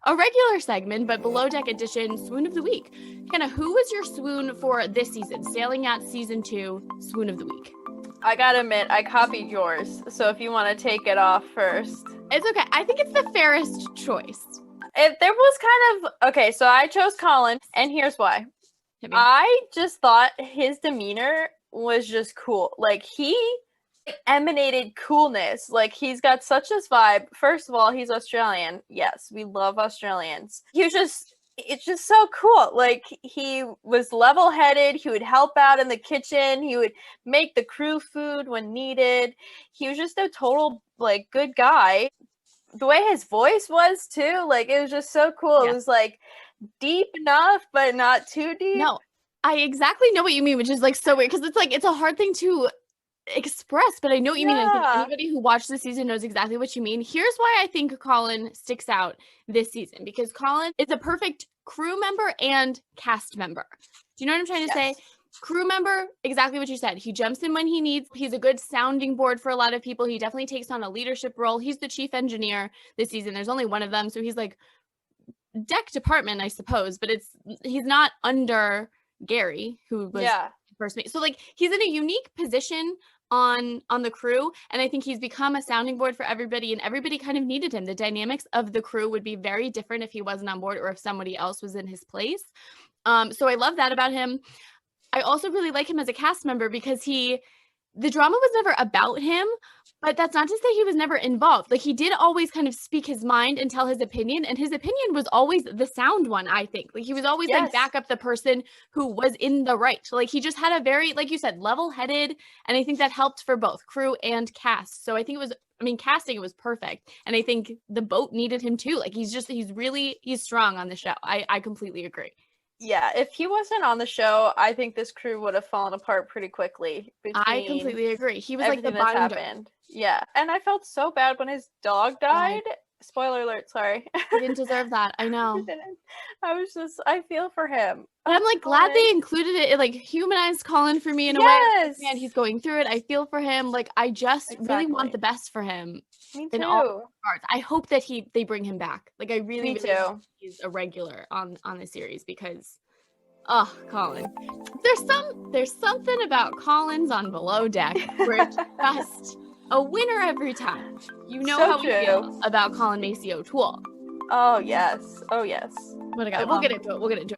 a regular segment, but Below Deck edition, Swoon of the Week. Kenna, who was your swoon for this season? Sailing Yacht Season 2, Swoon of the Week. I gotta admit, I copied yours, so if you want to take it off first. It's okay. I think it's the fairest choice. If there was kind of... Okay, so I chose Colin, and here's why. I just thought his demeanor was just cool. Like, he emanated coolness. Like, he's got such this vibe. First of all, he's Australian. Yes, we love Australians. It's just so cool. Like, he was level-headed. He would help out in the kitchen. He would make the crew food when needed. He was just a total, like, good guy. The way his voice was, too, like, it was just so cool. Yeah. It was, like, deep enough, but not too deep. No, I exactly know what you mean, which is, like, so weird, because it's, like, it's a hard thing to express, but I know what you mean. I think anybody who watched the season knows exactly what you mean. Here's why I think Colin sticks out this season, because Colin is a perfect crew member and cast member. Do you know what I'm trying to say? Crew member, exactly what you said. He jumps in when he needs. He's a good sounding board for a lot of people. He definitely takes on a leadership role. He's the chief engineer this season. There's only one of them, so he's like deck department, I suppose, but he's not under Gary, who was first mate. So like he's in a unique position on the crew, and I think he's become a sounding board for everybody, and everybody kind of needed him. The dynamics of the crew would be very different if he wasn't on board or if somebody else was in his place. So I love that about him. I also really like him as a cast member because the drama was never about him, but that's not to say he was never involved. Like, he did always kind of speak his mind and tell his opinion, and his opinion was always the sound one, I think. Like, he was always like back up the person who was in the right. Like, he just had a very, like you said, level-headed, and I think that helped for both crew and cast. So I think casting, it was perfect, and I think the boat needed him too. Like, he's strong on the show. I completely agree. Yeah, if he wasn't on the show, I think this crew would have fallen apart pretty quickly. I completely agree. He was like the binder. Yeah, and I felt so bad when his dog died. Spoiler alert, sorry. He didn't deserve that. I know. I feel for him. But I'm like glad they included it. It like humanized Colin for me in a way. Man, he's going through it. I feel for him. Like, I just really want the best for him. Me too. In all parts. I hope that they bring him back. Like, I really hope he's a regular on the series, because Colin. There's something about Colin's on Below Deck where it's just a winner every time. You know how we feel about Colin Macrae O'Toole. Oh yes. We'll get into it.